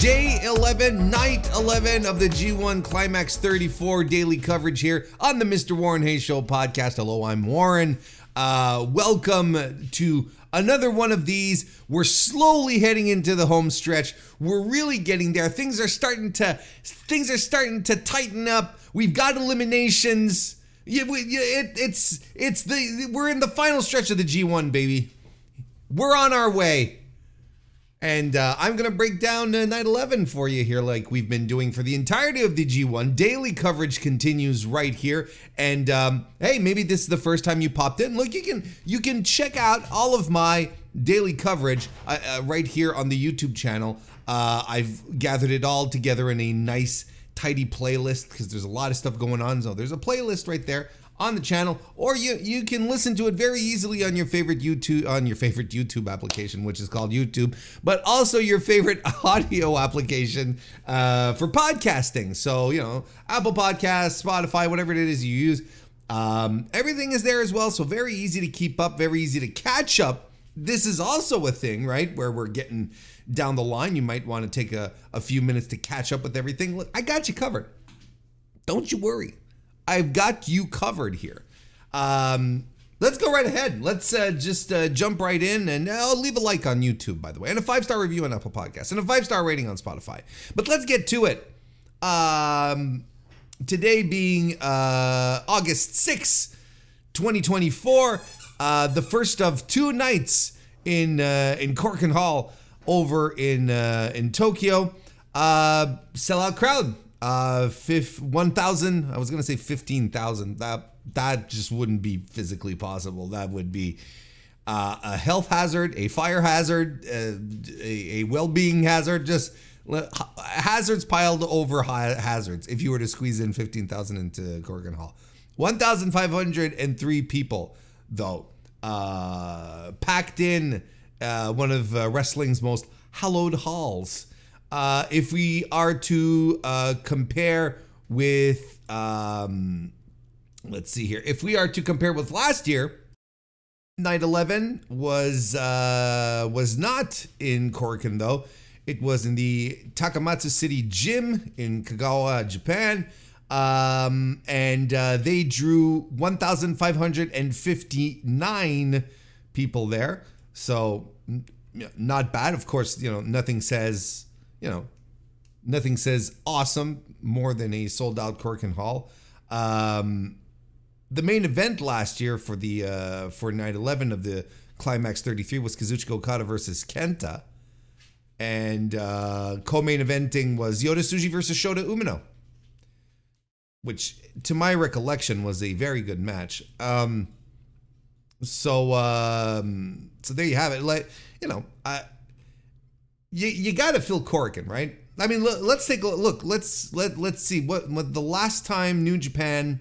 Day 11, night 11 of the G1 CLIMAX 34 daily coverage here on the Mr. Warren Hayes Show podcast. Hello, I'm Warren. Welcome to another one of these. We're slowly heading into the home stretch. We're really getting there. Things are starting to tighten up. We've got eliminations. We're in the final stretch of the G1, baby. We're on our way. And I'm going to break down night 11 for you here like we've been doing for the entirety of the G1. Daily coverage continues right here. And hey, maybe this is the first time you popped in. Look, you can check out all of my daily coverage right here on the YouTube channel. I've gathered it all together in a nice, tidy playlist because there's a lot of stuff going on. So there's a playlist right there on the channel, or you can listen to it very easily on your favorite YouTube application, which is called YouTube, but also your favorite audio application for podcasting. So, you know, Apple Podcasts, Spotify, whatever it is you use, everything is there as well. So very easy to keep up, very easy to catch up. This is also a thing, right, where we're getting down the line. You might want to take a few minutes to catch up with everything. Look, I got you covered. Don't you worry. I've got you covered here. Let's go right ahead. Let's just jump right in, and I'll leave a like on YouTube, by the way, and a 5-star review on Apple Podcasts, and a 5-star rating on Spotify. But let's get to it. Today being August 6, 2024, the first of two nights in Korakuen Hall over in Tokyo. Sellout crowd. 1,000, I was gonna say 15,000. That just wouldn't be physically possible. That would be a health hazard, a fire hazard, a well-being hazard, just hazards piled over hazards if you were to squeeze in 15,000 into Korakuen Hall. 1,503 people, though, packed in one of wrestling's most hallowed halls. If we are to compare with, let's see here. If we are to compare with last year, night 11 was not in Korakuen though. It was in the Takamatsu City Gym in Kagawa, Japan, and they drew 1,559 people there. So not bad. Of course, you know, nothing says awesome more than a sold out Korakuen Hall. The main event last year for the for night 11 of the CLIMAX 33 was Kazuchika Okada versus Kenta, and co-main eventing was Yota Tsuji versus Shota Umino, which to my recollection was a very good match. So there you have it. Like, you know, You got to fill Korakuen, right? I mean, let's take a look. Let's see what the last time New Japan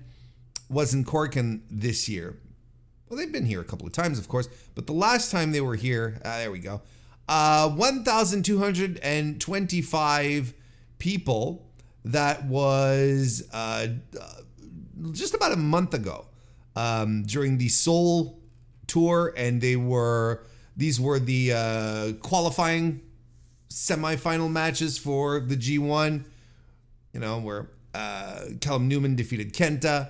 was in Korakuen this year. Well, they've been here a couple of times, of course, but the last time they were here, there we go. 1,225 people. That was just about a month ago during the Seoul tour, and these were the qualifying semi-final matches for the G1, you know, where Callum Newman defeated Kenta,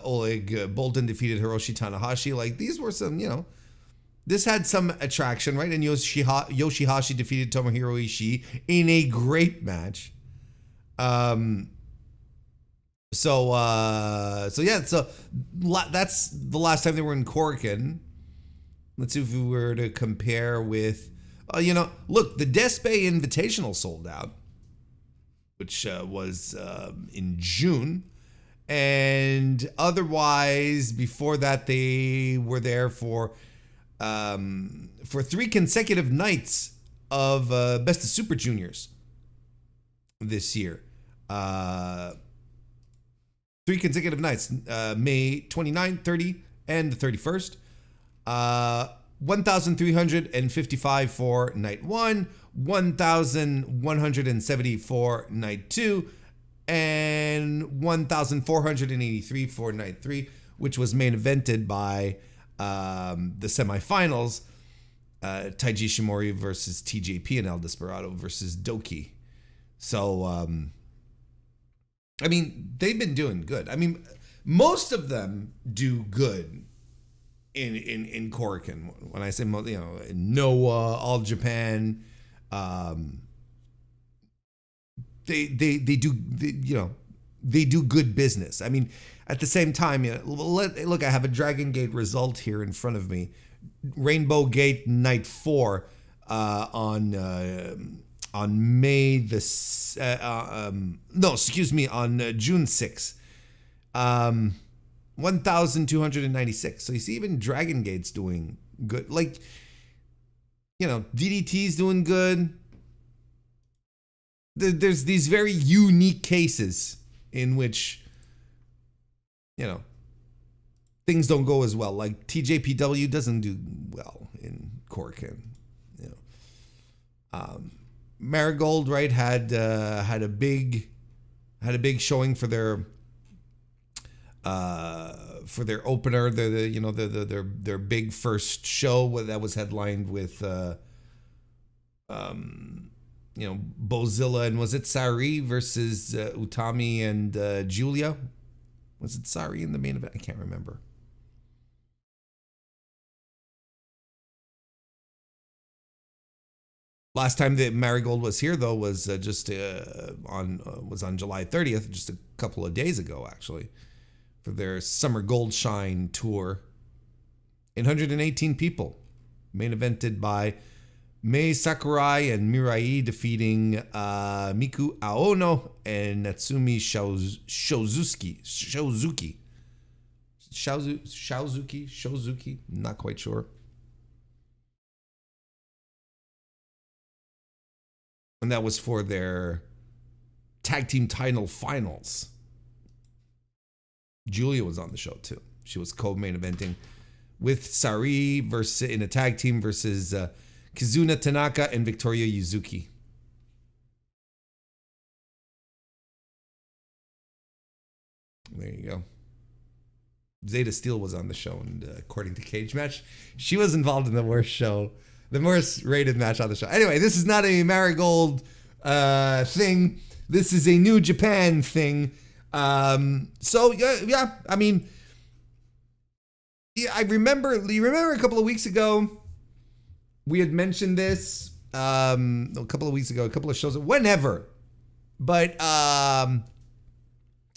Oleg Bolton defeated Hiroshi Tanahashi. Like, these were some, you know, this had some attraction, right? And Yoshihashi defeated Tomohiro Ishii in a great match. So yeah, so that's the last time they were in Korakuen. Let's see if we were to compare with, you know, look, the Despe Invitational sold out, which was in June. And otherwise, before that, they were there for 3 consecutive nights of Best of Super Juniors this year. 3 consecutive nights, May 29, 30, and the 31st. 1,355 for night 1, 1,170 for night 2, and 1,483 for night 3, which was main evented by the semifinals. Taiji Shimori versus TJP and El Desperado versus Doki. So, I mean, they've been doing good. I mean, most of them do good in Korakuen. When I say, you know, Noah, All Japan, they do, you know, they do good business. I mean, at the same time, you know, look, I have a Dragon Gate result here in front of me. Rainbow Gate Night 4 on May the no, excuse me, on June 6th. 1,296. So you see, even Dragon Gate's doing good. Like, you know, DDT's doing good. There's these very unique cases in which, you know, things don't go as well. Like TJPW doesn't do well in Korakuen. You know, Marigold, right, had a big showing for their opener. You know, their big first show that was headlined with you know, Bozilla, and was it Sari versus Utami and Julia? Was it Sari in the main event? I can't remember. Last time that Marigold was here, though, was just on July 30th, just a couple of days ago, actually, for their Summer Gold Shine tour. 118 people, main evented by Mei Sakurai and Mirai, defeating Miku Aono and Natsumi Shozuki, not quite sure. And that was for their tag team title finals. Julia was on the show too. She was co-main eventing with Sari versus in a tag team versus Kizuna Tanaka and Victoria Yuzuki. There you go. Zeta Steel was on the show, and according to Cage Match, she was involved in the worst show. The worst rated match on the show. Anyway, this is not a Marigold thing. This is a New Japan thing. So yeah, I mean, yeah, I remember. You remember a couple of weeks ago, we had mentioned this. A couple of weeks ago, a couple of shows, whenever. But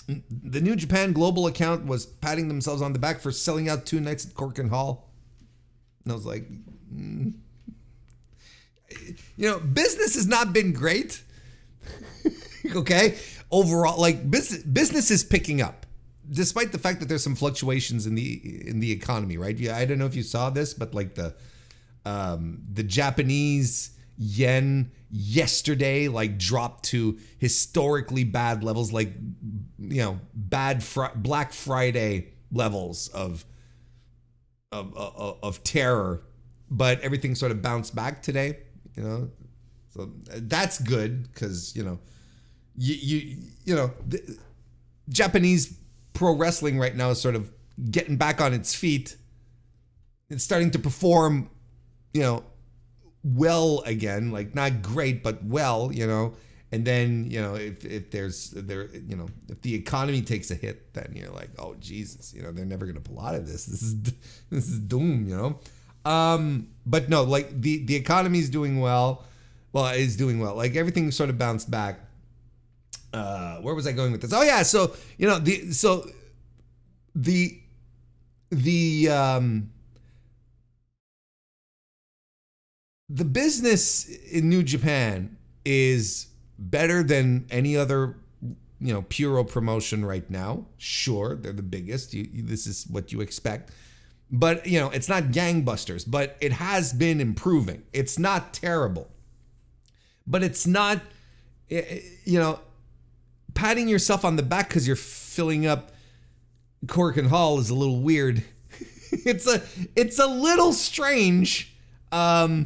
the New Japan Global account was patting themselves on the back for selling out 2 nights at Korakuen Hall, and I was like. You know, business has not been great. Okay, overall, like business is picking up, despite the fact that there's some fluctuations in the economy, right? Yeah, I don't know if you saw this, but like the Japanese yen yesterday like dropped to historically bad levels, like, you know, Black Friday levels of terror, but everything sort of bounced back today. You know, so that's good because, you know, you know, the Japanese pro wrestling right now is sort of getting back on its feet. It's starting to perform, you know, well again, like not great, but well, you know. And then, you know, if you know, if the economy takes a hit, then you're like, oh Jesus, you know, they're never gonna pull out of this. This is doom, you know. But no, like the economy is doing well. Well, it's doing well. Like everything sort of bounced back. Where was I going with this? Oh yeah, so you know the business in New Japan is better than any other, you know, Puro promotion right now. Sure, they're the biggest. This is what you expect. But, you know, it's not gangbusters, but it has been improving. It's not terrible. But it's not, you know, patting yourself on the back because you're filling up Korakuen Hall is a little weird. It's a little strange. Okay,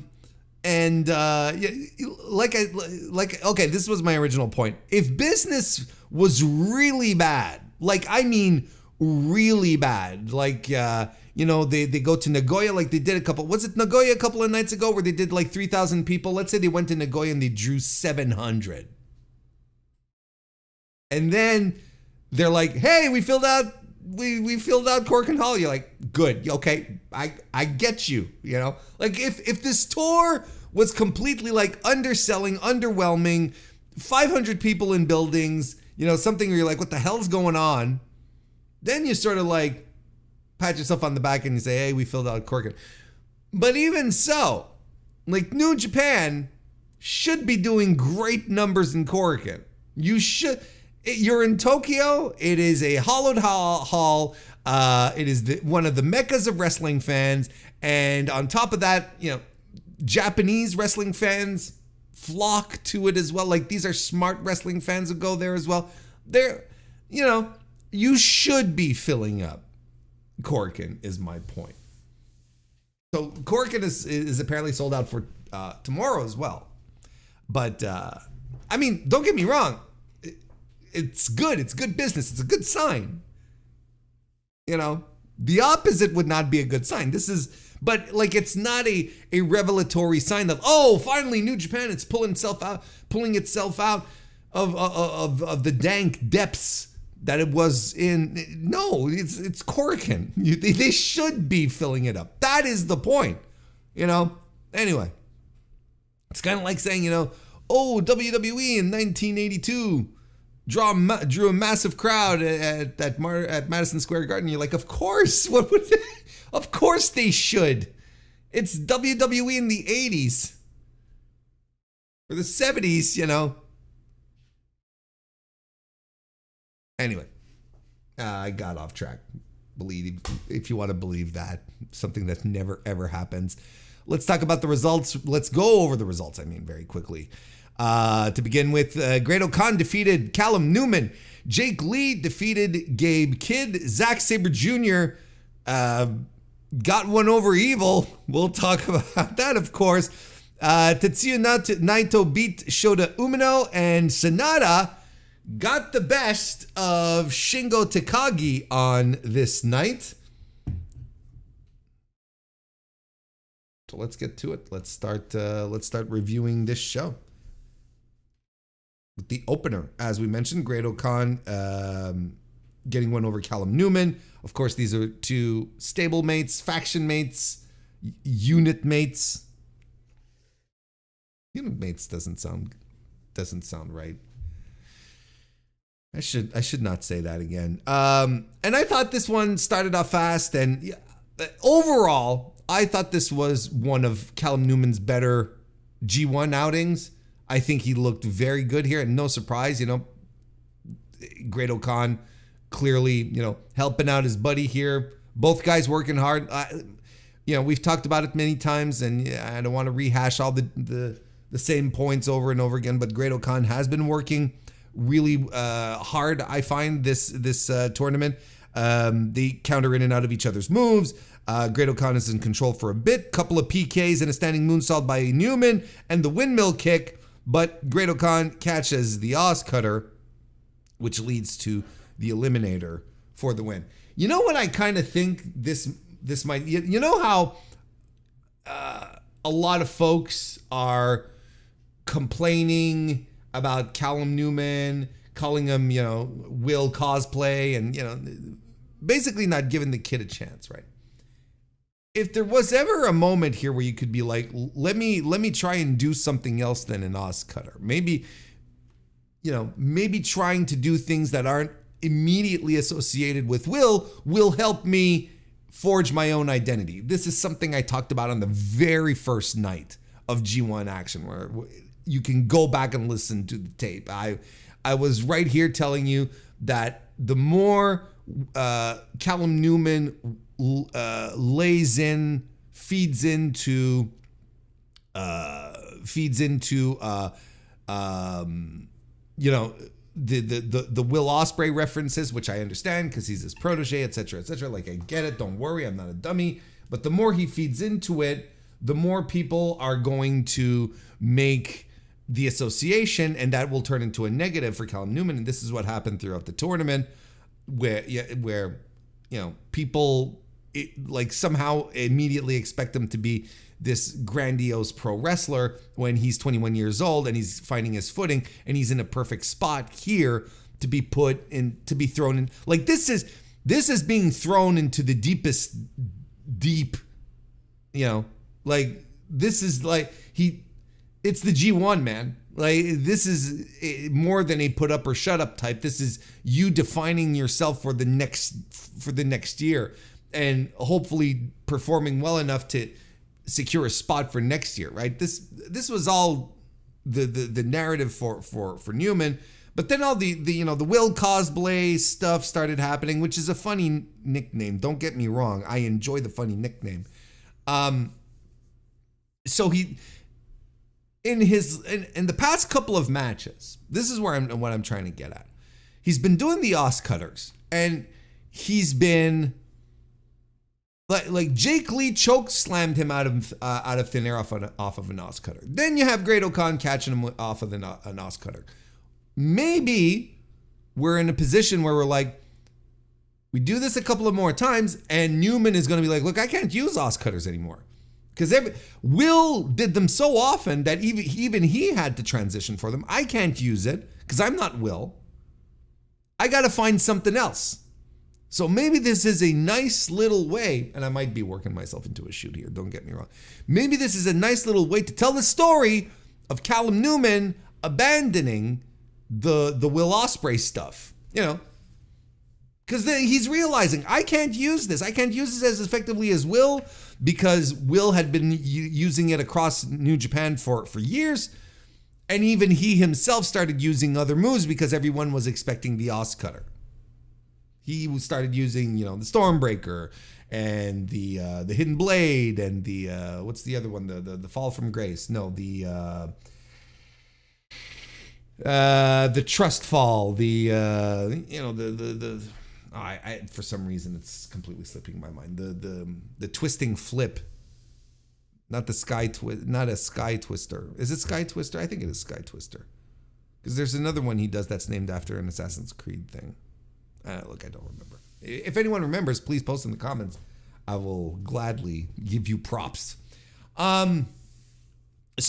this was my original point. If business was really bad, like, I mean really bad, like, you you know, they go to Nagoya like they did was it Nagoya a couple of nights ago where they did like 3,000 people? Let's say they went to Nagoya and they drew 700. And then they're like, hey, we filled out Korakuen Hall. You're like, good, okay, I get you, you know? Like if this tour was completely like underselling, underwhelming, 500 people in buildings, you know, something where you're like, what the hell's going on? Then you sort of like pat yourself on the back and you say, hey, we filled out Korakuen. But even so, like New Japan should be doing great numbers in Korakuen. You should. You're in Tokyo. It is a hollowed hall. It is one of the meccas of wrestling fans. And on top of that, you know, Japanese wrestling fans flock to it as well. Like these are smart wrestling fans who go there as well. They're, you know, you should be filling up Korakuen is my point. So Korakuen is apparently sold out for tomorrow as well. But I mean, don't get me wrong. It's good. It's good business. It's a good sign. You know, the opposite would not be a good sign. This is, but like, it's not a revelatory sign that, oh, finally New Japan, it's pulling itself out of the dank depths that it was in. No, it's Korakuen. They should be filling it up. That is the point, you know? Anyway, it's kind of like saying, you know, oh, WWE in 1982 drew a massive crowd at Madison Square Garden. You're like, of course. What would they? Of course they should. It's WWE in the 80s or the 70s, you know. Anyway, I got off track. Believe, if you want to believe that, something that never ever happens. Let's talk about the results. Let's go over the results, I mean, very quickly. To begin with, Great-O-Khan defeated Callum Newman. Jake Lee defeated Gabe Kidd. Zack Sabre Jr. Got one over Evil. We'll talk about that, of course. Tetsuya Naito beat Shota Umino, and SANADA got the best of Shingo Takagi on this night. So let's get to it. Let's start reviewing this show. With the opener, as we mentioned, Great-O-Khan getting one over Callum Newman. Of course, these are two stable mates, faction mates, unit mates. Unit mates doesn't sound right. I should not say that again. And I thought this one started off fast, and overall, I thought this was one of Callum Newman's better G1 outings. I think he looked very good here, and no surprise, you know, Great-O-Khan clearly, you know, helping out his buddy here. Both guys working hard. You know, we've talked about it many times, and I don't want to rehash all the same points over and over again, but Great-O-Khan has been working really hard, I find, this tournament. They counter in and out of each other's moves. Great-O-Khan is in control for a bit. Couple of PKs and a standing moonsault by Newman, and the windmill kick. But Great-O-Khan catches the Oz Cutter, which leads to the Eliminator for the win. You know what I kind of think this might... You know how a lot of folks are complaining about Callum Newman, calling him, you know, Will cosplay, and, you know, basically not giving the kid a chance, right? If there was ever a moment here where you could be like, let me try and do something else than an Oz Cutter. Maybe, you know, maybe trying to do things that aren't immediately associated with will help me forge my own identity. This is something I talked about on the very first night of G1 action, where you can go back and listen to the tape. I was right here telling you that the more Callum Newman feeds into you know, the Will Ospreay references, which I understand because he's his protege, etc., etc. Like, I get it. Don't worry, I'm not a dummy. But the more he feeds into it, the more people are going to make the association, and that will turn into a negative for Callum Newman. And this is what happened throughout the tournament, where you know, people like somehow immediately expect him to be this grandiose pro wrestler when he's 21 years old and he's finding his footing and he's in a perfect spot here to be put in, to be thrown in. Like this is being thrown into the deepest deep, you know, like this is like it's the G1, man. Like this is more than a put up or shut up type. This is you defining yourself for the next year and hopefully performing well enough to secure a spot for next year, right? This was all the narrative for Newman, but then all the you know, the Will cosplay stuff started happening, which is a funny nickname. Don't get me wrong, I enjoy the funny nickname. So he in the past couple of matches, this is where what I'm trying to get at. He's been doing the Os cutters, and he's been like Jake Lee choke slammed him out of thin air off of an Os cutter. Then you have Great O'Khan catching him off of an Os cutter. Maybe we're in a position where we're like, we do this a couple of more times, and Newman is going to be like, look, I can't use Os cutters anymore. Because Will did them so often that even he had to transition for them. I can't use it because I'm not Will. I got to find something else. So maybe this is a nice little way, and I might be working myself into a shoot here, don't get me wrong. Maybe this is a nice little way to tell the story of Callum Newman abandoning the Will Ospreay stuff, you know. Because he's realizing, I can't use this. I can't use this as effectively as Will, because Will had been using it across New Japan for years. And even he himself started using other moves because everyone was expecting the Os cutter. He started using, you know, the Stormbreaker and the Hidden Blade and the, what's the other one? The Fall from Grace. No, the Trust Fall. You know, I for some reason it's completely slipping my mind. The twisting flip, not the sky twist, not a sky twister. Is it Sky Twister? I think it is Sky Twister, because there's another one he does that's named after an Assassin's Creed thing. Look, I don't remember. If anyone remembers, please post in the comments. I will gladly give you props. So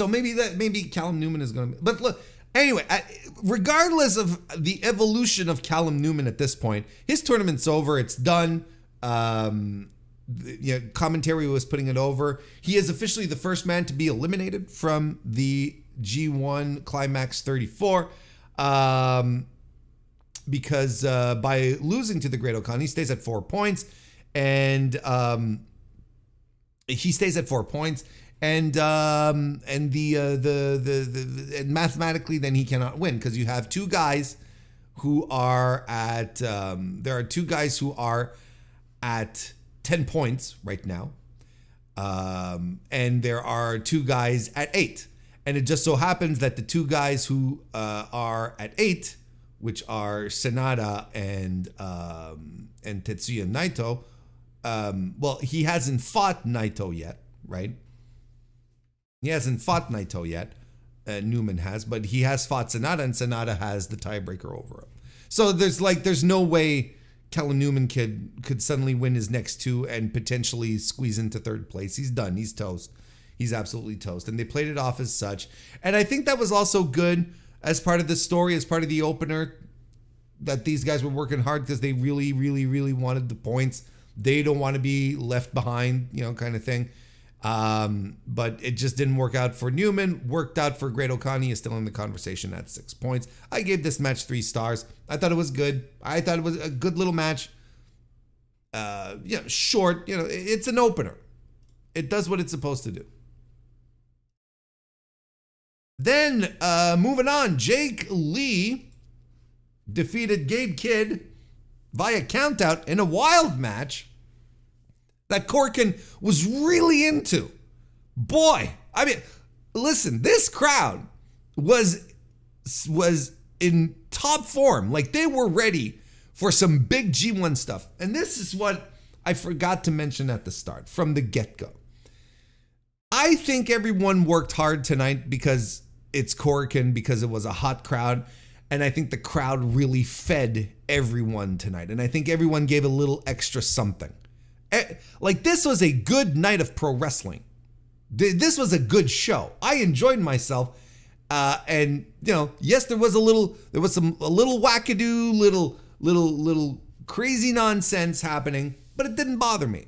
maybe Callum Newman is going to. But look. Anyway, regardless of the evolution of Callum Newman at this point, his tournament's over. It's done. Commentary was putting it over. He is officially the first man to be eliminated from the G1 CLIMAX 34 because by losing to the Great O'Khan, he stays at 4 points. And And mathematically, then he cannot win because you have two guys who are at there are two guys who are at 10 points right now, and there are two guys at 8, and it just so happens that the two guys who are at 8, which are SANADA and Tetsuya Naito, well, he hasn't fought Naito yet, right? He hasn't fought Naito yet. Newman has, but he has fought SANADA, and SANADA has the tiebreaker over him. So there's no way Callum Newman could suddenly win his next two and potentially squeeze into third place. He's done. He's toast. He's absolutely toast. And they played it off as such. And I think that was also good as part of the story, as part of the opener, that these guys were working hard because they really, really, really wanted the points. They don't want to be left behind, you know, kind of thing. But it just didn't work out for Newman. Worked out for Great O'Khan. He is still in the conversation at 6 points. I gave this match 3 stars. I thought it was good. I thought it was a good little match. Short. You know, it's an opener. It does what it's supposed to do. Then, moving on, Jake Lee defeated Gabe Kidd via countout in a wild match that Korakuen was really into. Boy, I mean, listen, this crowd was in top form. Like, they were ready for some big G1 stuff. And this is what I forgot to mention at the start, from the get-go. I think everyone worked hard tonight because it's Korakuen, because it was a hot crowd. And I think the crowd really fed everyone tonight. And I think everyone gave a little extra something. Like, this was a good night of pro wrestling. This was a good show. I enjoyed myself. And you know, yes, there was a little wackadoo, little crazy nonsense happening, but it didn't bother me.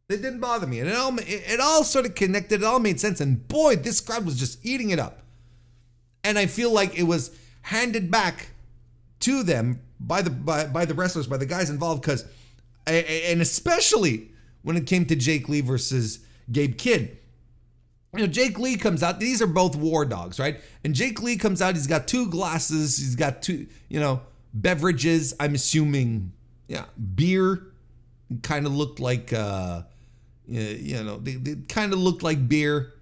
It didn't bother me, and it all sort of connected. It all made sense, and boy, this crowd was just eating it up. And I feel like it was handed back to them by the wrestlers, by the guys involved, because, and especially when it came to Jake Lee versus Gabe Kidd. You know, Jake Lee comes out. These are both war dogs, right? And Jake Lee comes out. He's got 2 glasses. He's got 2, you know, beverages. I'm assuming, yeah, beer. Kind of looked like, you know, they kind of looked like beer.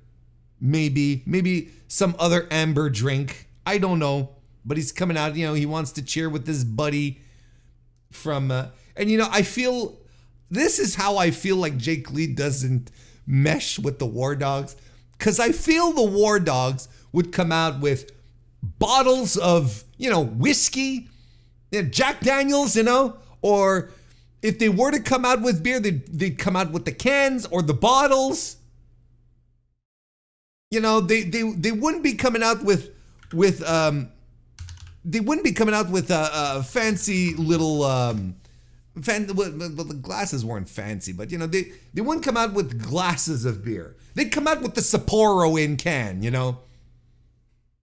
Maybe some other amber drink. I don't know. But he's coming out. You know, he wants to cheer with his buddy from. And you know, I feel this is how I feel like Jake Lee doesn't mesh with the War Dogs. Because I feel the War Dogs would come out with bottles of, you know, whiskey, Jack Daniels, you know, or if they were to come out with beer, they'd come out with the cans or the bottles. You know, they wouldn't be coming out with they wouldn't be coming out with a fancy little the glasses weren't fancy, but you know, they wouldn't come out with glasses of beer. They'd come out with the Sapporo in can, you know.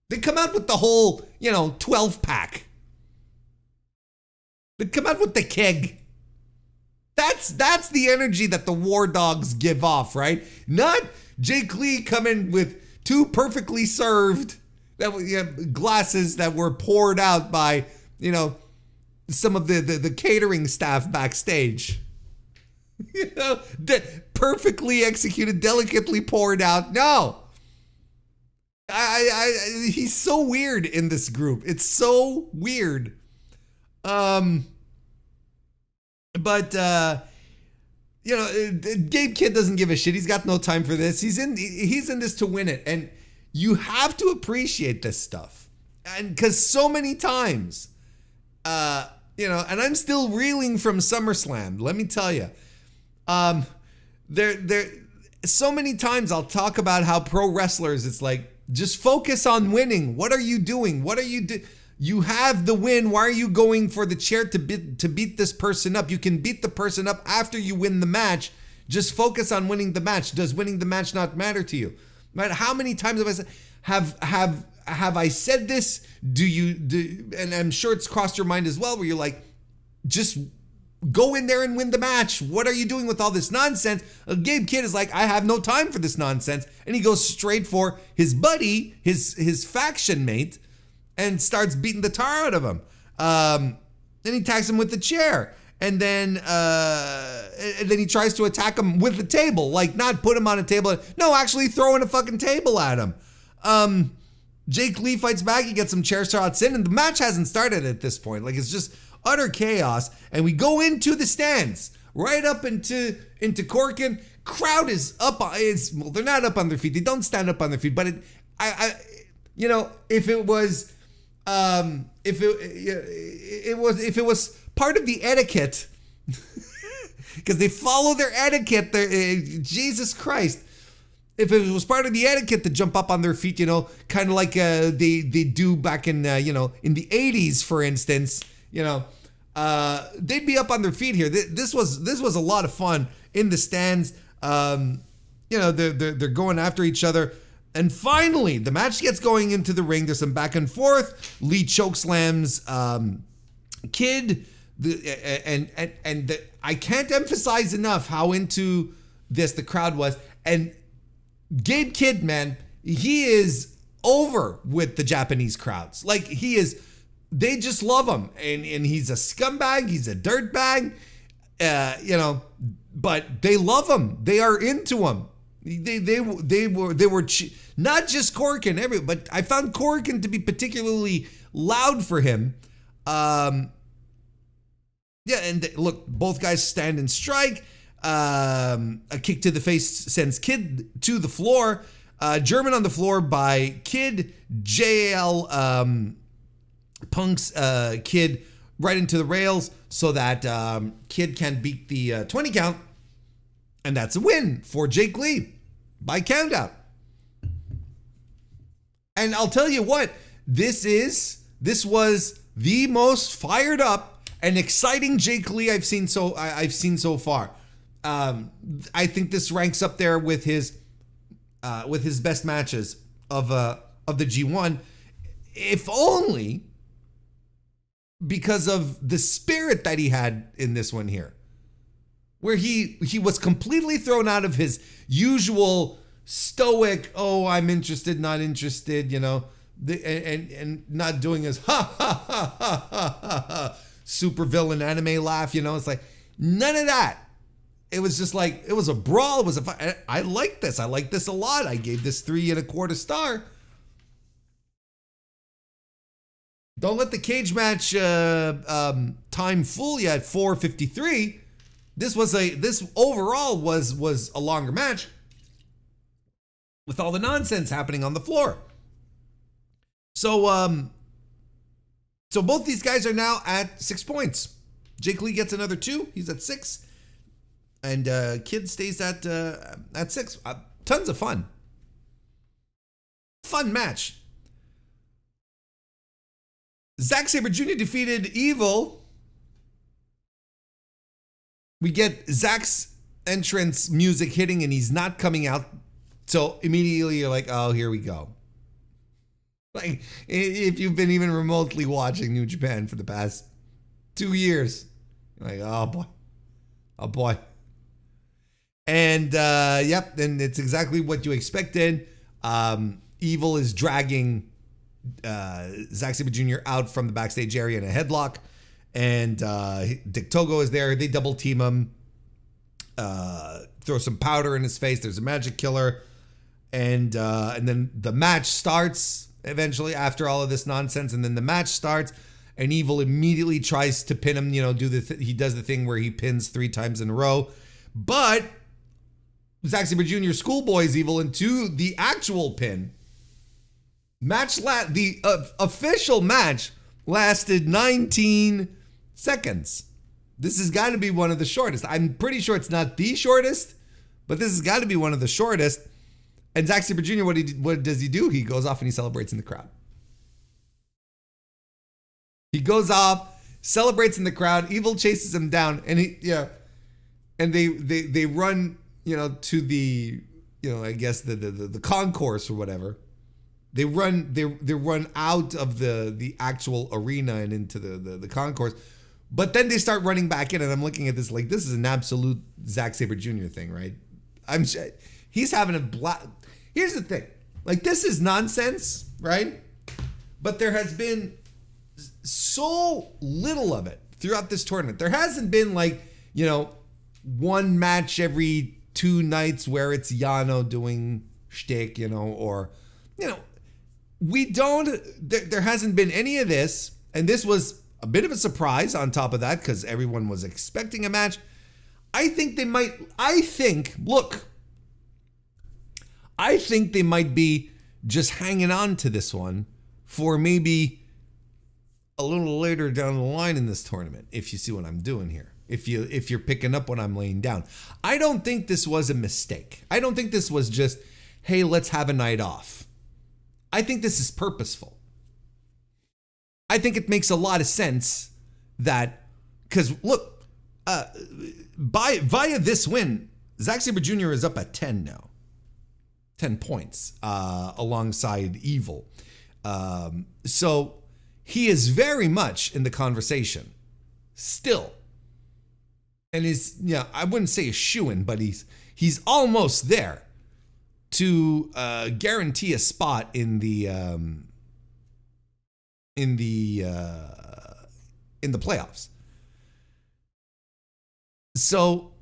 They'd come out with the whole, you know, 12-pack. They'd come out with the keg. That's the energy that the War Dogs give off, right? Not Jake Lee coming with 2 perfectly served glasses that were poured out by, you know, some of the catering staff backstage. You know, perfectly executed, delicately poured out. No. He's so weird in this group. It's so weird. But you know, Gabe Kidd doesn't give a shit. He's got no time for this. He's in this to win it. And you have to appreciate this stuff. And because so many times, you know, and I'm still reeling from SummerSlam, let me tell you. So many times I'll talk about how pro wrestlers, it's like, just focus on winning. What are you doing? What are you doing? You have the win. Why are you going for the chair to beat this person up? You can beat the person up after you win the match. Just focus on winning the match. Does winning the match not matter to you? Right? How many times have I said, have I said this? And I'm sure it's crossed your mind as well, where you're like, just go in there and win the match. What are you doing with all this nonsense? Gabe Kidd is like, I have no time for this nonsense. And he goes straight for his buddy, his faction mate, and starts beating the tar out of him. Then he attacks him with the chair. And then he tries to attack him with the table. Like, not put him on a table. No, actually throwing a fucking table at him. Jake Lee fights back. He gets some chair shots in. And the match hasn't started at this point. Like, it's just utter chaos. And we go into the stands. Right up into Korakuen. Crowd is up. Well, they're not up on their feet. They don't stand up on their feet. But you know, if it was part of the etiquette, because they follow their etiquette. Jesus Christ. If it was part of the etiquette to jump up on their feet, you know, kind of like they do back in, you know, in the 80s, for instance, you know, they'd be up on their feet here. This was a lot of fun in the stands. You know, they're going after each other. And finally, the match gets going into the ring. There's some back and forth. Lee chokeslams Kidd. I can't emphasize enough how into this the crowd was. And Gabe Kidd, man, he is over with the Japanese crowds. Like, he is, they just love him. And he's a scumbag. He's a dirtbag. You know, but they love him. They are into him. They were not just Korakuen, but I found Korakuen to be particularly loud for him. Yeah, and look, both guys stand and strike. A kick to the face sends Kidd to the floor. German on the floor by Kidd. JL punks Kidd right into the rails so that Kid can beat the 20 count. And that's a win for Jake Lee by countout. And I'll tell you what, this was the most fired up and exciting Jake Lee I've seen so far. I think this ranks up there with his best matches of the G1, if only because of the spirit that he had in this one here, where he was completely thrown out of his usual stoic, oh, I'm interested, not interested, you know, and not doing his ha ha ha ha ha ha super villain anime laugh, you know. It's like none of that. It was just like, it was a brawl. It was I like this. I like this a lot. I gave this 3 1/4 stars. Don't let the cage match time fool you at 4:53. This overall was a longer match with all the nonsense happening on the floor. So both these guys are now at 6 points. Jake Lee gets another 2. He's at 6. And Kid stays at 6. Tons of fun. Fun match. Zack Sabre Jr. defeated Evil. We get Zack's entrance music hitting and he's not coming out. So immediately you're like, oh, here we go. Like, if you've been even remotely watching New Japan for the past 2 years, you're like, oh boy. Oh boy. And yep, and it's exactly what you expected. Evil is dragging Zack Sabre Jr. out from the backstage area in a headlock. And Dick Togo is there. They double team him. Throw some powder in his face. There's a magic killer. And then the match starts eventually after all of this nonsense. And then the match starts. And Evil immediately tries to pin him. You know, he does the thing where he pins 3 times in a row. But Zack Sabre Jr. schoolboys Evil into the actual pin. The official match lasted 19 seconds. This has got to be one of the shortest. I'm pretty sure it's not the shortest, but this has got to be one of the shortest. And Zack Sabre Jr., what does he do? He goes off and he celebrates in the crowd. He goes off, celebrates in the crowd. Evil chases him down, and and they run, you know, to the, you know, I guess the concourse or whatever. They run out of the actual arena and into the concourse, but then they start running back in, and I'm looking at this like, this is an absolute Zack Sabre Jr. thing, right? He's having a blast. Here's the thing, like, this is nonsense, right? But there has been so little of it throughout this tournament. There hasn't been, like, you know, one match every 2 nights where it's Yano doing shtick, you know, or, you know, there hasn't been any of this. And this was a bit of a surprise on top of that because everyone was expecting a match. I think they might be just hanging on to this one for maybe a little later down the line in this tournament, if you see what I'm doing here. If you're picking up what I'm laying down. I don't think this was a mistake. I don't think this was just, hey, let's have a night off. I think this is purposeful. I think it makes a lot of sense that, because look, via this win, Zack Sabre Jr. is up at 10 now. 10 points alongside Evil. So he is very much in the conversation still. And is, yeah, I wouldn't say a shoo-in, but he's almost there to guarantee a spot in the playoffs. So,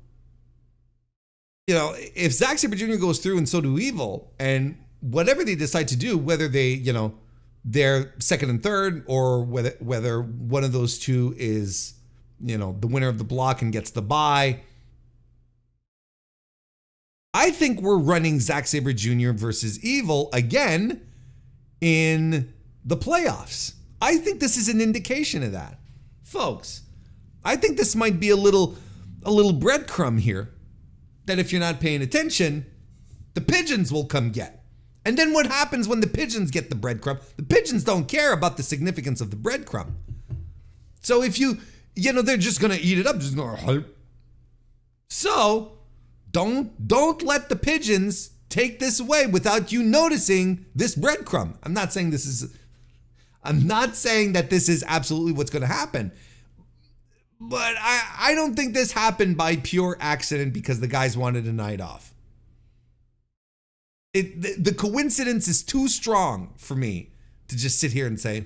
you know, if Zack Sabre Jr. goes through and so do Evil, and whatever they decide to do, whether they, you know, they're second and third, or whether one of those two is, you know, the winner of the block and gets the bye, I think we're running Zack Sabre Jr. versus Evil again in the playoffs. I think this is an indication of that. folks, I think this might be a little breadcrumb here that if you're not paying attention, the pigeons will come get. And then what happens when the pigeons get the breadcrumb? The pigeons don't care about the significance of the breadcrumb. So if you know, they're just gonna eat it up, just gonna. So don't let the pigeons take this away without you noticing this breadcrumb. I'm not saying that this is absolutely what's gonna happen. But I don't think this happened by pure accident because the guys wanted a night off. The coincidence is too strong for me to just sit here and say,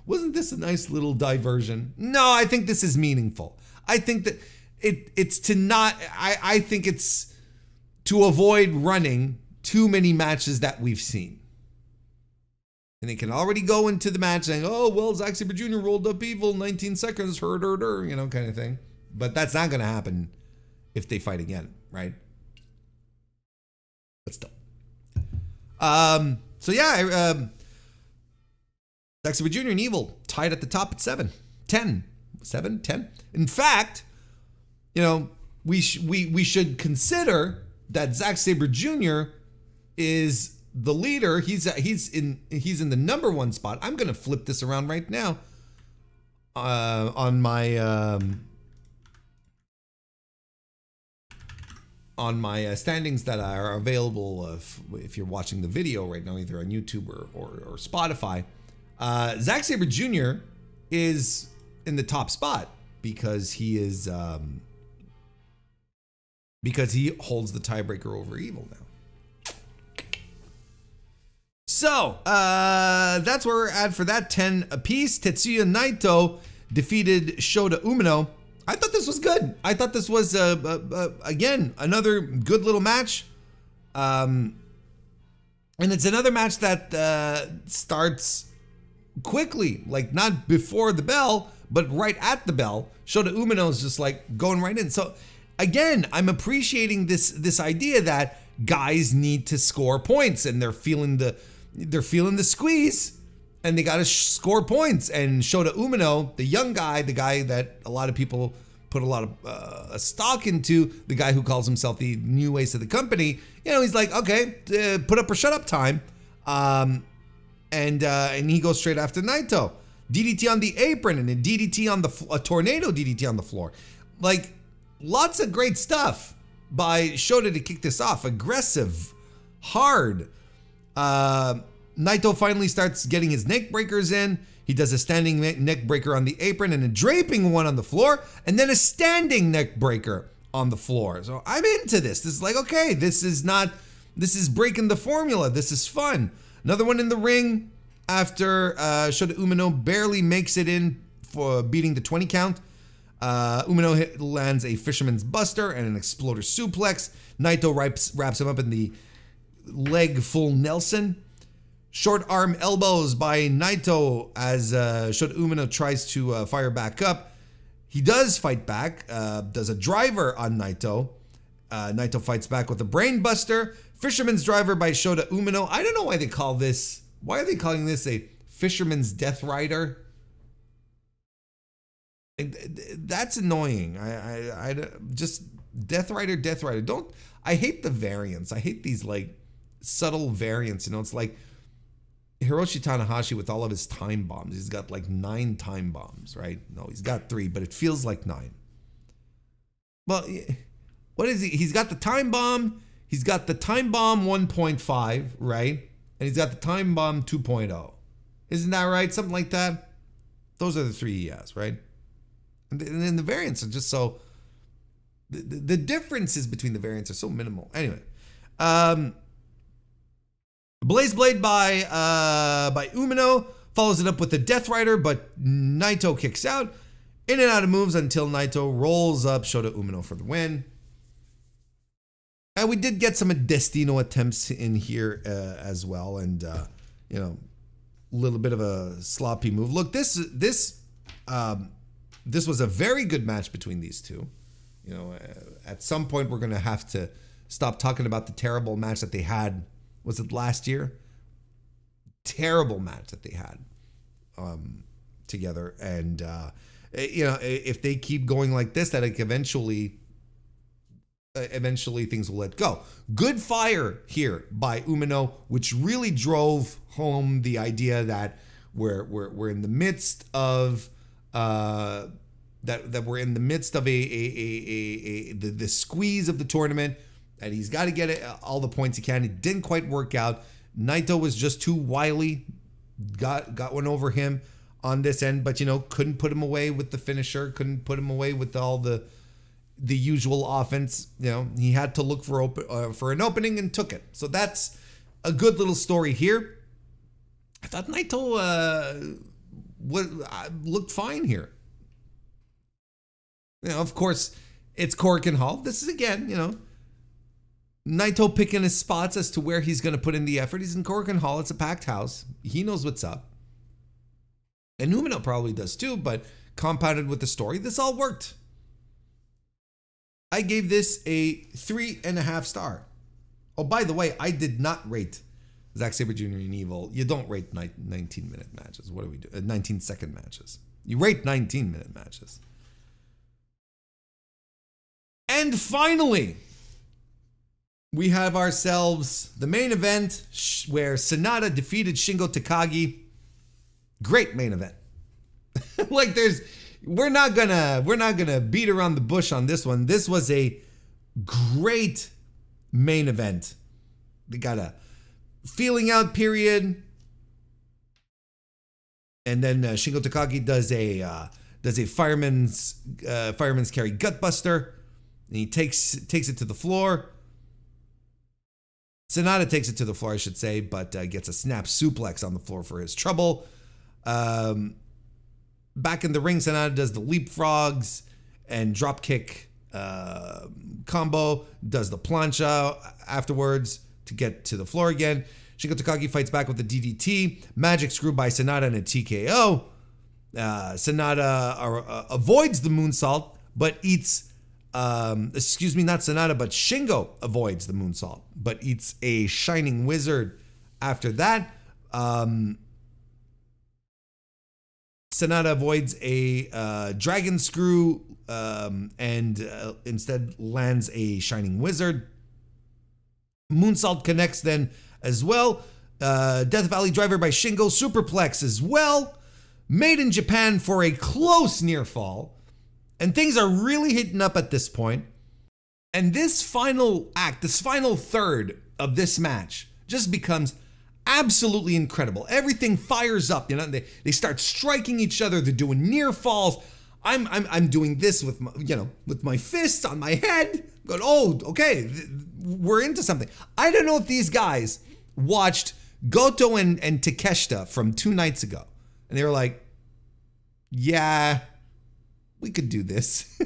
wasn't this a nice little diversion? No, I think this is meaningful. I think that it's to not, I think it's to avoid running too many matches that we've seen. And they can already go into the match saying, oh, well, Zack Sabre Jr. rolled up evil 19 seconds, you know, kind of thing. But that's not going to happen if they fight again, right? But still. So yeah, Zack Sabre Jr. and Evil tied at the top at 10. In fact, you know, we should consider that Zack Sabre Jr. is the leader. He's in the #1 spot. I'm gonna flip this around right now on my standings that are available if you're watching the video right now, either on YouTube or Spotify. Zack Sabre Jr. is in the top spot because he is because he holds the tiebreaker over Evil now. So, that's where we're at for that 10 apiece. Tetsuya Naito defeated Shota Umino. I thought this was good. I thought this was, again, another good little match. And it's another match that starts quickly, like not before the bell, but right at the bell. Shota Umino is just like going right in. So, again, I'm appreciating this idea that guys need to score points and they're feeling the squeeze and they got to score points. And Shota Umino, the young guy, the guy that a lot of people put a lot of stock into, the guy who calls himself the new ace of the company, you know, he's like, okay, put up or shut up time. And he goes straight after Naito. DDT on the apron and a DDT on a tornado DDT on the floor. Like, lots of great stuff by Shota to kick this off. Aggressive, hard. Naito finally starts getting his neck breakers in. He does a standing neck breaker on the apron and a draping one on the floor, and then a standing neck breaker on the floor. So I'm into this. This is like, okay, this is breaking the formula. This is fun. Another one in the ring after Shota Umino barely makes it in for beating the 20 count. Umino lands a fisherman's buster and an exploder suplex. Naito wraps him up in the leg full Nelson. Short arm elbows by Naito as Shota Umino tries to fire back up. He does fight back, does a driver on Naito. Naito fights back with a brain buster. Fisherman's driver by Shota Umino. I don't know why they call this. Why are they calling this a fisherman's death rider? That's annoying. I just death rider. Don't. I hate the variants. I hate these like subtle variants. You know, it's like Hiroshi Tanahashi with all of his time bombs. He's got like 9 time bombs, right? No, he's got 3, but it feels like 9. Well, what is he? He's got the time bomb. He's got the time bomb 1.5, right? And he's got the time bomb 2.0. Isn't that right? Something like that. Those are the 3 he has, right? And then the variants are just so. The differences between the variants are so minimal. Anyway, Blaze Blade by Umino follows it up with the Death Rider, but Naito kicks out. In and out of moves until Naito rolls up Shota Umino for the win. And we did get some Destino attempts in here as well, and you know, a little bit of a sloppy move. Look, this was a very good match between these two. You know, at some point we're gonna have to stop talking about the terrible match that they had. Was it last year? Terrible match that they had together, and you know, if they keep going like this, that like eventually things will let go. Good fire here by Umino, which really drove home the idea that we're in the midst of that we're in the midst of the squeeze of the tournament, and he's got to get all the points he can. It didn't quite work out. Naito was just too wily, got one over him on this end, but you know, couldn't put him away with the finisher, couldn't put him away with all the usual offense. You know, he had to look for an opening and took it. So that's a good little story here. I thought Naito looked fine here. You know, of course, it's Korakuen Hall. This is, again, you know, Naito picking his spots as to where he's going to put in the effort. He's in Korakuen Hall. It's a packed house. He knows what's up. And Umino probably does too, but compounded with the story, this all worked. I gave this a 3.5 star. Oh, by the way, I did not rate Zack Sabre Jr. and Evil. You don't rate 19-minute matches. What do we do? 19-second matches. You rate 19-minute matches. And finally, we have ourselves the main event where SANADA defeated Shingo Takagi. Great main event. Like we're not gonna beat around the bush on this one. This was a great main event. They got a feeling out period, and then Shingo Takagi does a fireman's carry gutbuster, and he takes it to the floor. SANADA takes it to the floor, I should say, but gets a snap suplex on the floor for his trouble. Back in the ring, SANADA does the leapfrogs and dropkick combo, does the plancha afterwards to get to the floor again. Shingo Takagi fights back with the DDT, magic screw by SANADA and a TKO. SANADA avoids the moonsault, but eats, excuse me, not SANADA, but Shingo avoids the moonsault, but eats a Shining Wizard after that. SANADA avoids a dragon screw and instead lands a Shining Wizard. Moonsault connects then as well. Death Valley Driver by Shingo, superplex as well. Made in Japan for a close near fall. And things are really heating up at this point. And this final act, this final third of this match just becomes absolutely incredible. Everything fires up, you know, they start striking each other, they're doing near falls. I'm doing this with my, you know, with my fists on my head, going, oh, okay, we're into something. I don't know if these guys watched Goto and Takeshita from 2 nights ago, and they were like, yeah, we could do this.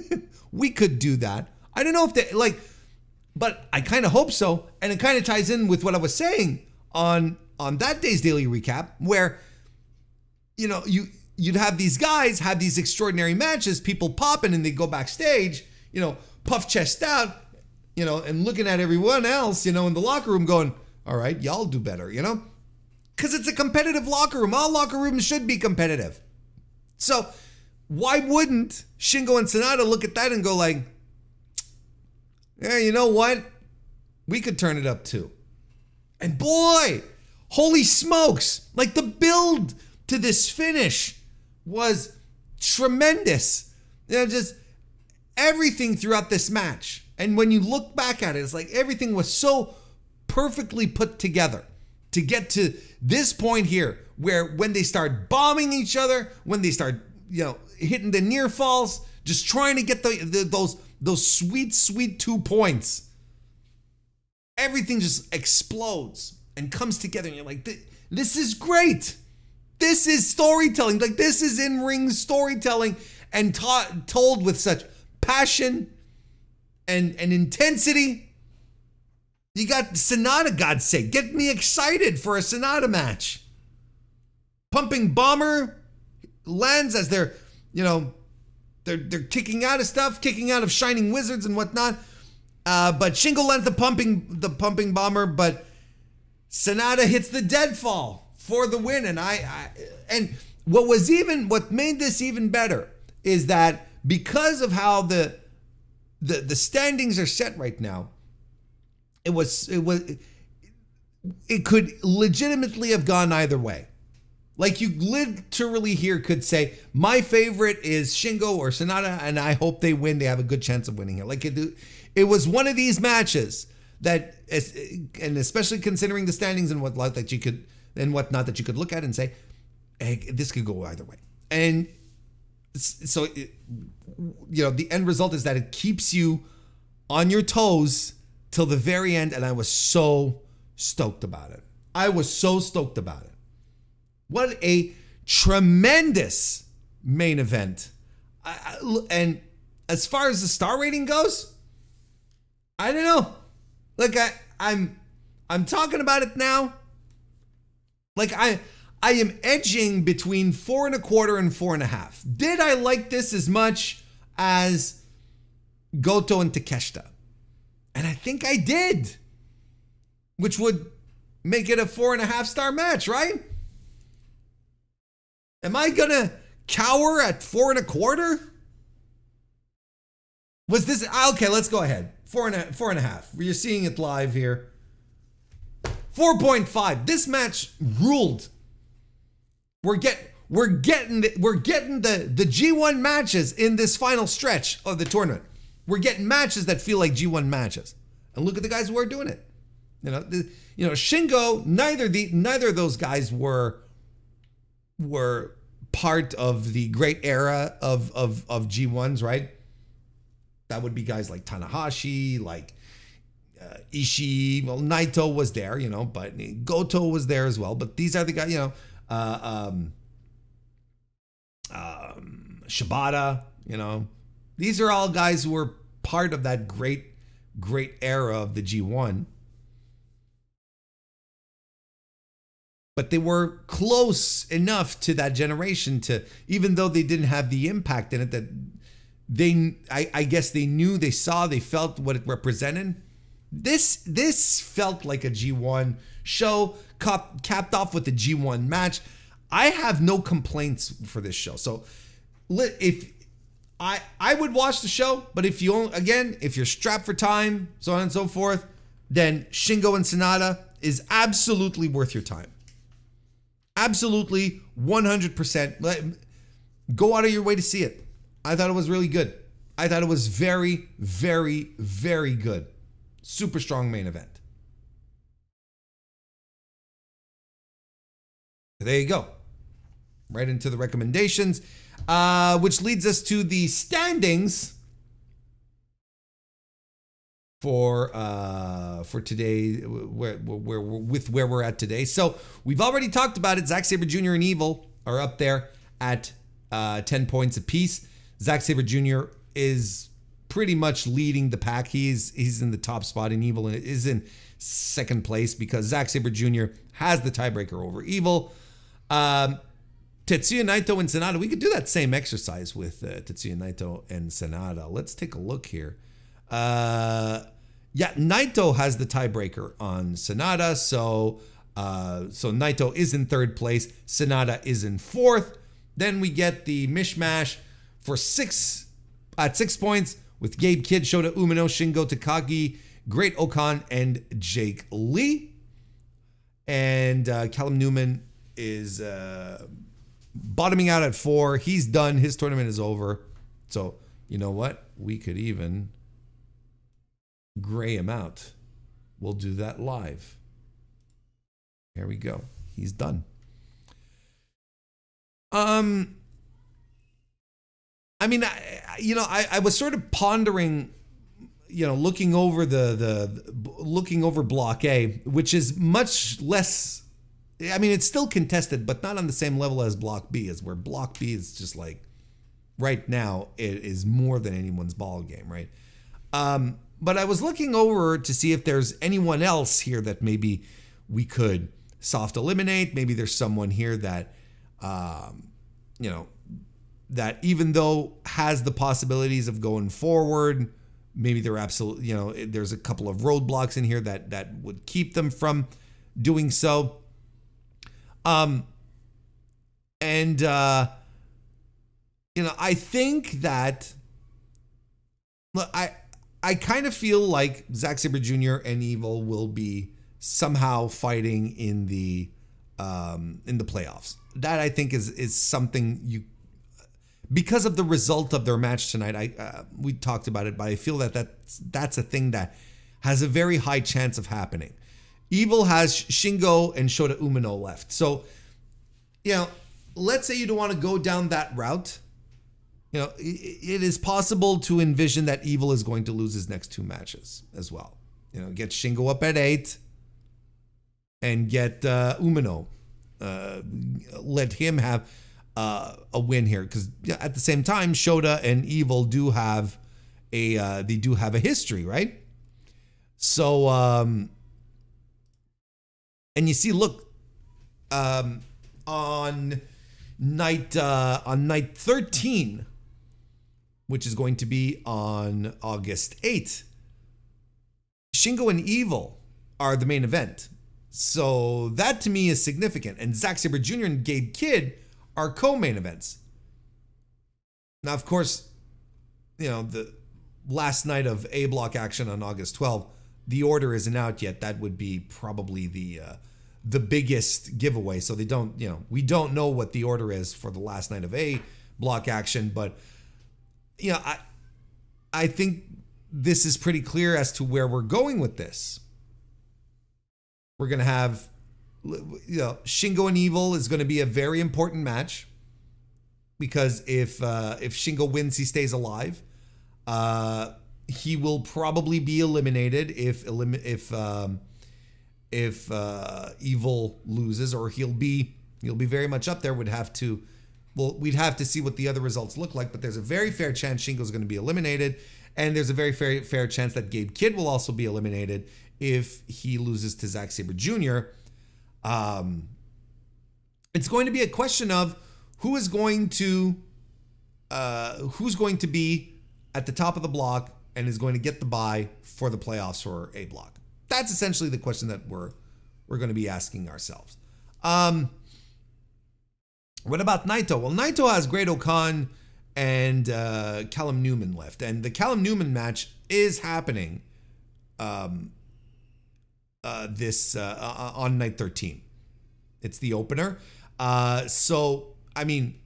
We could do that. I don't know if they, like, but I kind of hope so, and it kind of ties in with what I was saying on that day's daily recap, where, you know, you'd have these guys have these extraordinary matches, people popping, and they go backstage, you know, puff chest out, you know, and looking at everyone else, you know, in the locker room going, all right, y'all do better, you know, because it's a competitive locker room. All locker rooms should be competitive. So why wouldn't Shingo and SANADA look at that and go like, yeah, you know what? We could turn it up too. And boy, holy smokes, like the build to this finish was tremendous. You know, just everything throughout this match. And when you look back at it, it's like everything was so perfectly put together to get to this point here, where when they start bombing each other, when they start, you know, hitting the near falls, just trying to get those sweet 2 points, everything just explodes and comes together, and you're like, this is great. This is storytelling. Like, this is in-ring storytelling, and told with such passion and intensity. You got SANADA, God's sake. Get me excited for a SANADA match. Pumping Bomber lands as they're, you know, they're kicking out of stuff, kicking out of Shining Wizards and whatnot. But Shingo lands the pumping Bomber, but SANADA hits the deadfall for the win. And and what made this even better is that because of how the standings are set right now, it could legitimately have gone either way. Like, you literally here could say, my favorite is Shingo or SANADA, and I hope they win. They have a good chance of winning here. Like, it was one of these matches that, and especially considering the standings and whatnot that you could look at and say, hey, this could go either way. And so, the end result is that it keeps you on your toes till the very end, and I was so stoked about it. I was so stoked about it. What a tremendous main event. And as far as the star rating goes, I don't know. Like, I'm talking about it now. Like, I am edging between 4.25 and 4.5. Did I like this as much as Goto and Takeshita? And I think I did, which would make it a 4.5 star match, right? Am I gonna cower at 4.25? Was this okay? Let's go ahead. 4.5. You're seeing it live here. 4.5. This match ruled. We're getting the G1 matches in this final stretch of the tournament. We're getting matches that feel like G1 matches. And look at the guys who are doing it. Shingo, neither of those guys were part of the great era of G1s, right? That would be guys like Tanahashi, like Ishii. Well, Naito was there, but Goto was there as well. But these are the guys, Shibata, these are all guys who were part of that great era of the G1. But they were close enough to that generation to, even though they didn't have the impact in it, that I guess they knew, they saw, they felt what it represented. This felt like a G1 show, capped off with the G1 match. I have no complaints for this show. So if I would watch the show, but if you're strapped for time, so on and so forth, then Shingo and SANADA is absolutely worth your time. Absolutely 100%. Go out of your way to see it. I thought it was really good. I thought it was very, very, very good. Super strong main event. There you go. Right into the recommendations, which leads us to the standings for today, where we're at today. So we've already talked about it. Zack, Sabre Jr. and Evil are up there at 10 points apiece. Zack Sabre Jr. is pretty much leading the pack. He's in the top spot, and Evil is in second place because Zack Sabre Jr. has the tiebreaker over Evil. Tetsuya, Naito, and SANADA. We could do that same exercise with Tetsuya, Naito, and SANADA. Let's take a look here. Yeah, Naito has the tiebreaker on SANADA, so Naito is in third place. SANADA is in fourth. Then we get the mishmash for 6 points with Gabe, Kid, Shota, Umino, Shingo, Takagi, Great Okan, and Jake Lee. And Callum Newman is bottoming out at 4. He's done. His tournament is over. So, you know what? We could even gray him out. We'll do that live. There we go. He's done. I mean, I was sort of pondering, looking over looking over Block A, which is much less. I mean, it's still contested, but not on the same level as Block B is, where Block B is just like right now it is more than anyone's ball game, right? But I was looking over to see if there's anyone else here that maybe we could soft eliminate. Maybe there's someone here that, that even though has the possibilities of going forward, maybe they're absolutely, there's a couple of roadblocks in here that would keep them from doing so. I think that, look, I kind of feel like Zack Sabre Jr. and Evil will be somehow fighting in the playoffs. That I think is something because of the result of their match tonight. We talked about it, but I feel that that's a thing that has a very high chance of happening. Evil has Shingo and Shota Umino left. So, let's say you don't want to go down that route. It is possible to envision that Evil is going to lose his next 2 matches as well. Get Shingo up at 8 and get Umino. Let him have a win here, because at the same time, Shota and Evil do have a history, right? So, and you see, look, on night 13, which is going to be on August 8th, Shingo and Evil are the main event. So that to me is significant. And Zack Sabre Jr. and Gabe Kidd are co-main events. Now, of course, the last night of A block action on August 12th, the order isn't out yet. That would be probably the biggest giveaway. So they don't, we don't know what the order is for the last night of A block action, but I think this is pretty clear as to where we're going with this. We're going to have, Shingo and Evil is going to be a very important match, because if Shingo wins, he stays alive. He will probably be eliminated if Evil loses, or he'll be very much up there. We'd have to see what the other results look like, but there's a very fair chance Shingo's going to be eliminated, and there's a very fair chance that Gabe Kidd will also be eliminated if he loses to Zack Sabre Jr. It's going to be a question of who's going to be at the top of the block and is going to get the bye for the playoffs for A block. That's essentially the question that we're going to be asking ourselves. What about Naito? Well, Naito has Great-O-Khan and Callum Newman left, and the Callum Newman match is happening on night 13. It's the opener. So, I mean,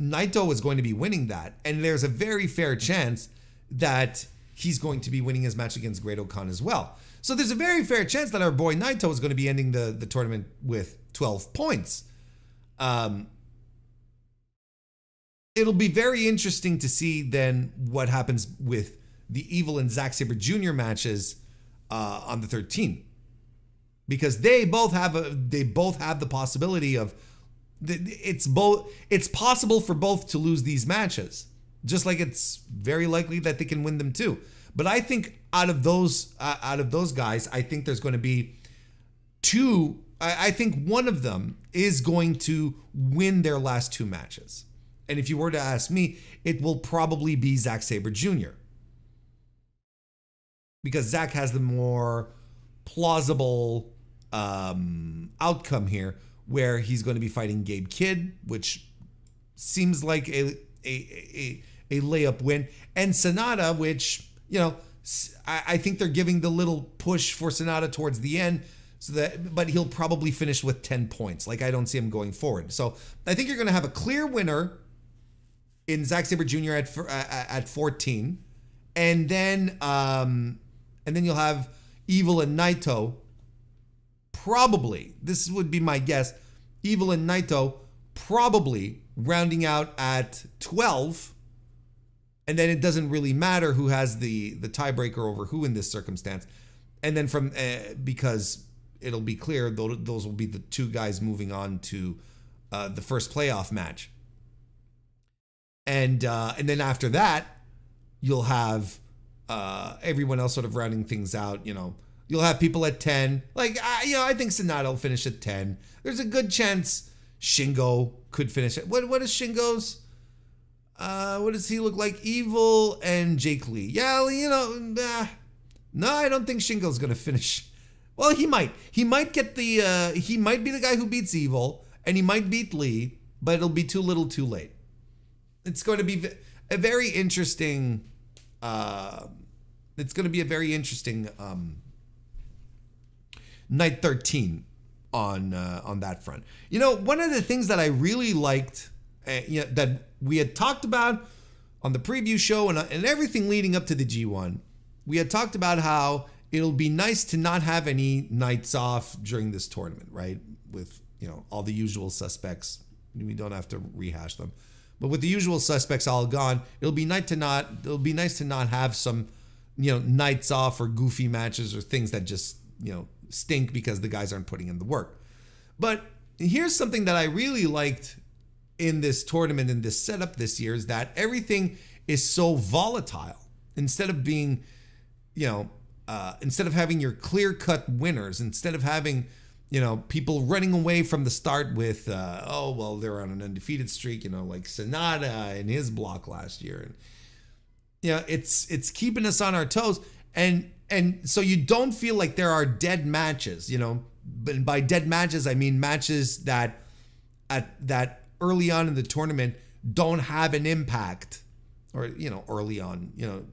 Naito is going to be winning that, and there's a very fair chance that he's going to be winning his match against Great-O-Khan as well. So there's a very fair chance that our boy Naito is going to be ending the tournament with 12 points. It'll be very interesting to see then what happens with the Evil and Zack Sabre Jr. matches on the 13th, because they both have the possibility of it's possible for both to lose these matches, just like it's very likely that they can win them too. But I think out of those guys, I think there's going to be two. I think one of them is going to win their last 2 matches. And if you were to ask me, it will probably be Zack Sabre Jr. because Zack has the more plausible outcome here, where he's going to be fighting Gabe Kidd, which seems like a layup win, and SANADA, which, I think they're giving the little push for SANADA towards the end, but he'll probably finish with 10 points. Like, I don't see him going forward. So I think you're going to have a clear winner in Zack Sabre Jr. at 14, and then you'll have Evil and Naito. Probably, this would be my guess, Evil and Naito probably rounding out at 12, and then it doesn't really matter who has the tiebreaker over who in this circumstance. And then from because it'll be clear, those will be the 2 guys moving on to the first playoff match. And then after that, you'll have everyone else sort of rounding things out. You'll have people at 10. Like, I think SANADA will finish at 10. There's a good chance Shingo could finish it. What is Shingo's? What does he look like? Evil and Jakee. Yeah, no, I don't think Shingo's gonna finish. Well, he might. He might get he might be the guy who beats Evil, and he might beat Lee, but it'll be too little too late. it's going to be a very interesting. It's going to be a very interesting night 13 on that front. You know, one of the things that I really liked, that we had talked about on the preview show and everything leading up to the G1, we had talked about how it'll be nice to not have any nights off during this tournament, right? With, you know, all the usual suspects. We don't have to rehash them. But with the usual suspects all gone, it'll be nice to not have some, you know, nights off or goofy matches or things that just, you know, stink because the guys aren't putting in the work. But here's something that I really liked in this tournament, in this setup this year, is that everything is so volatile. Instead of being, you know, instead of having your clear-cut winners, instead of having, you know, people running away from the start with, oh, well, they're on an undefeated streak, you know, like SANADA in his block last year. And, you know, it's keeping us on our toes. And so you don't feel like there are dead matches, you know. But by dead matches, I mean matches that early on in the tournament don't have an impact, or, you know, early on, you know.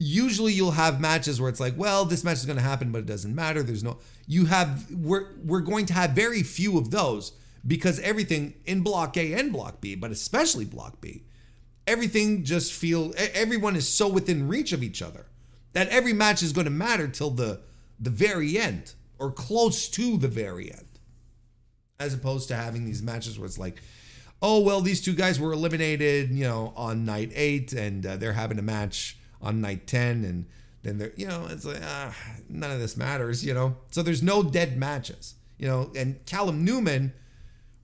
Usually you'll have matches where it's like, well, this match is going to happen, but it doesn't matter. We're going to have very few of those, because everything in Block A and Block B, but especially Block B, everything just everyone is so within reach of each other that every match is going to matter till the very end, or close to the very end. As opposed to having these matches where it's like, oh, well, these two guys were eliminated, you know, on night 8, and they're having a match on night 10, and then they're, you know, it's like, none of this matters, you know. So there's no dead matches, you know. And Callum Newman,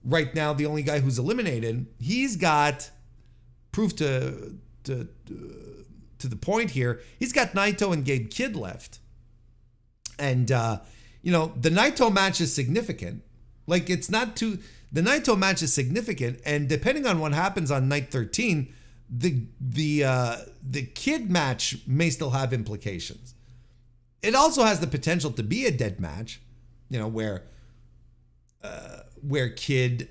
right now, the only guy who's eliminated, he's got proof to the point here. He's got Naito and Gabe Kidd left, and you know, the Naito match is significant. Like, it's not too. The Naito match is significant, and depending on what happens on night 13. The Kid match may still have implications. It also has the potential to be a dead match, you know, where Kid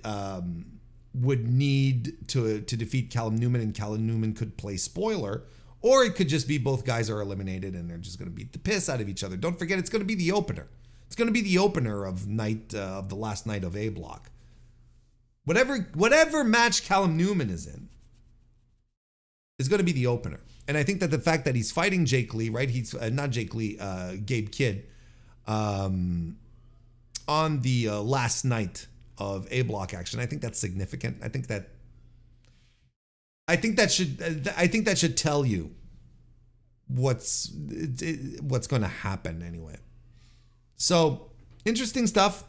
would need to defeat Callum Newman, and Callum Newman could play spoiler, or it could just be both guys are eliminated and they're just going to beat the piss out of each other. Don't forget, it's going to be the opener. It's going to be the opener of the last night of A block. Whatever match Callum Newman is in is going to be the opener. And I think that the fact that he's fighting Jakee, right? He's not Jakee, Gabe Kidd, on the last night of A block action. I think that's significant. I think that should tell you what's going to happen anyway. So interesting stuff.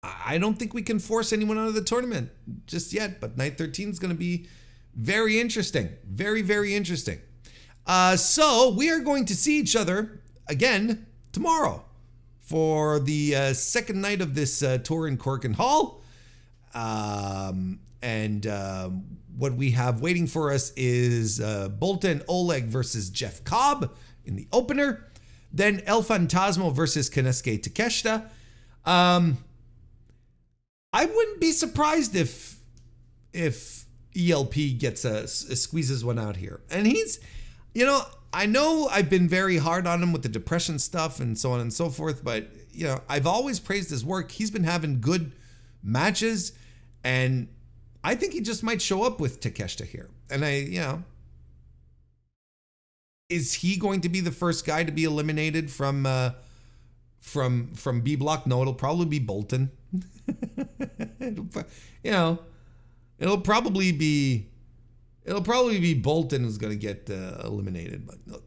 I don't think we can force anyone out of the tournament just yet, but night 13 is going to be very interesting. Very, very interesting. So we are going to see each other again tomorrow for the second night of this tour in Korakuen Hall. What we have waiting for us is Bolta and Oleg versus Jeff Cobb in the opener. Then El Fantasmo versus Konosuke Takeshita. I wouldn't be surprised if ELP squeezes one out here. And he's, you know I've been very hard on him with the depression stuff and so on and so forth, but, you know, I've always praised his work. He's been having good matches, and I think he just might show up with Takeshita here. And is he going to be the first guy to be eliminated from B block? No, it'll probably be Bolton. It'll probably be Bolton who's going to get eliminated. But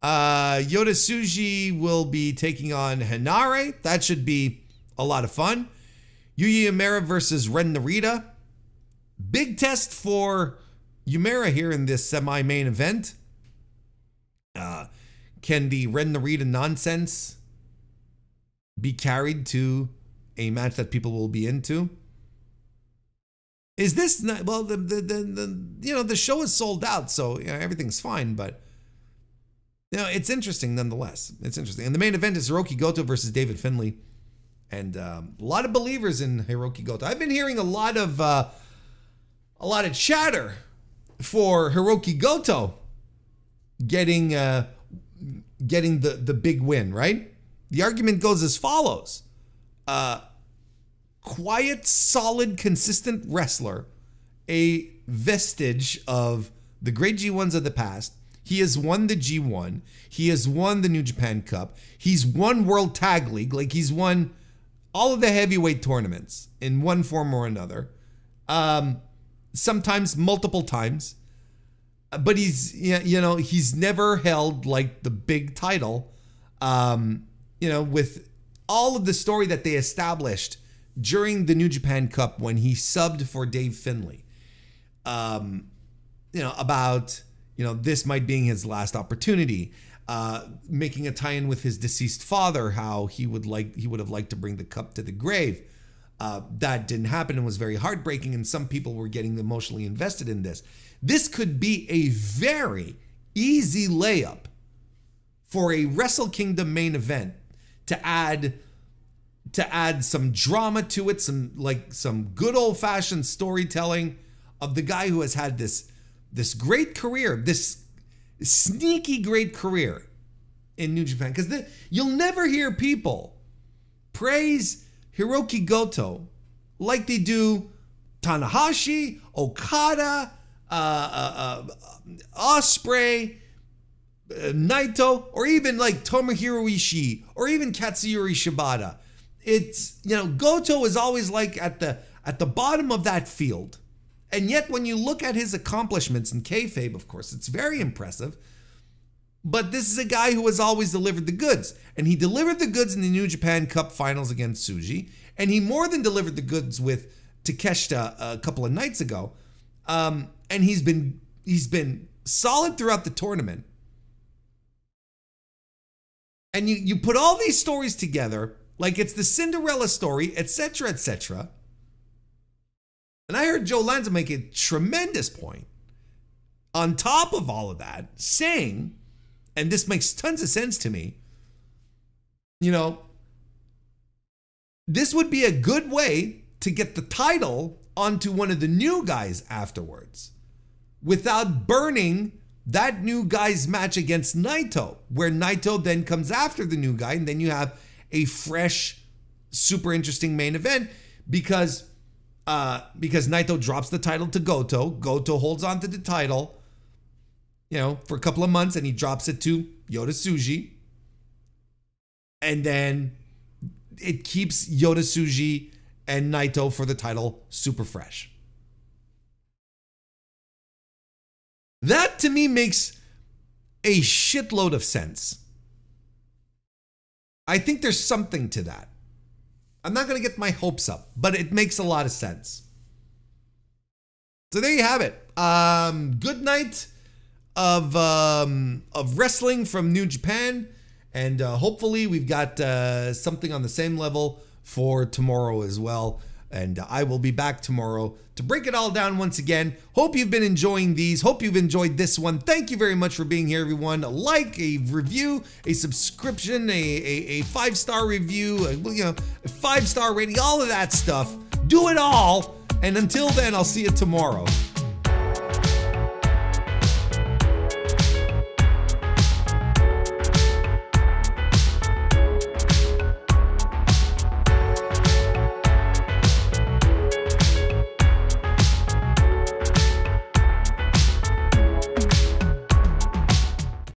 Yota Tsuji will be taking on Hinare. That should be a lot of fun. Yuya Uemura versus Ren Narita. Big test for Uemura here in this semi-main event. Can the Ren Narita nonsense be carried to a match that people will be into? Is this not, well, the show is sold out, so, you know, everything's fine, but, you know, it's interesting nonetheless. It's interesting. And the main event is Hiroki Goto versus David Finlay. And a lot of believers in Hiroki Goto. I've been hearing a lot of chatter for Hiroki Goto getting the big win, right? The argument goes as follows. Quiet, solid, consistent wrestler, a vestige of the great G1s of the past. He has won the G1. He has won the New Japan Cup. He's won World Tag League. Like, he's won all of the heavyweight tournaments in one form or another. Sometimes multiple times. But he's, you know, he's never held like the big title. You know, with all of the story that they established during the New Japan Cup when he subbed for Dave Finlay. You know, about, you know, this might be his last opportunity. Making a tie-in with his deceased father, how he would have liked to bring the cup to the grave. That didn't happen and was very heartbreaking, and some people were getting emotionally invested in this. This could be a very easy layup for a Wrestle Kingdom main event to add some drama to it, some good old-fashioned storytelling of the guy who has had this great career, this sneaky great career in New Japan. Because you'll never hear people praise Hiroki Goto like they do Tanahashi, Okada, Ospreay, Naito, or even like Tomohiro Ishii, or even Katsuyori Shibata. It's, you know, Goto is always like at the bottom of that field. And yet when you look at his accomplishments in kayfabe, of course, it's very impressive. But this is a guy who has always delivered the goods. And he delivered the goods in the New Japan Cup finals against Tsuji. And he more than delivered the goods with Takeshita a couple of nights ago. And he's been solid throughout the tournament. And you put all these stories together, like it's the Cinderella story, etc., etc. And I heard Joe Lanza make a tremendous point on top of all of that, saying, and this makes tons of sense to me, you know, this would be a good way to get the title onto one of the new guys afterwards without burning that new guy's match against Naito, where Naito then comes after the new guy, and then you have a fresh, super interesting main event because Naito drops the title to Goto. Goto holds on to the title, you know, for a couple of months, and he drops it to Yota Tsuji. And then it keeps Yota Tsuji and Naito for the title super fresh. That to me makes a shitload of sense. I think there's something to that. I'm not going to get my hopes up, but it makes a lot of sense. So there you have it. Good night of wrestling from New Japan. And hopefully we've got something on the same level for tomorrow as well. And I will be back tomorrow to break it all down once again. Hope you've been enjoying these. Hope you've enjoyed this one. Thank you very much for being here, everyone. A like, a review, a subscription, a 5-star review, a 5-star rating, all of that stuff. Do it all. And until then, I'll see you tomorrow.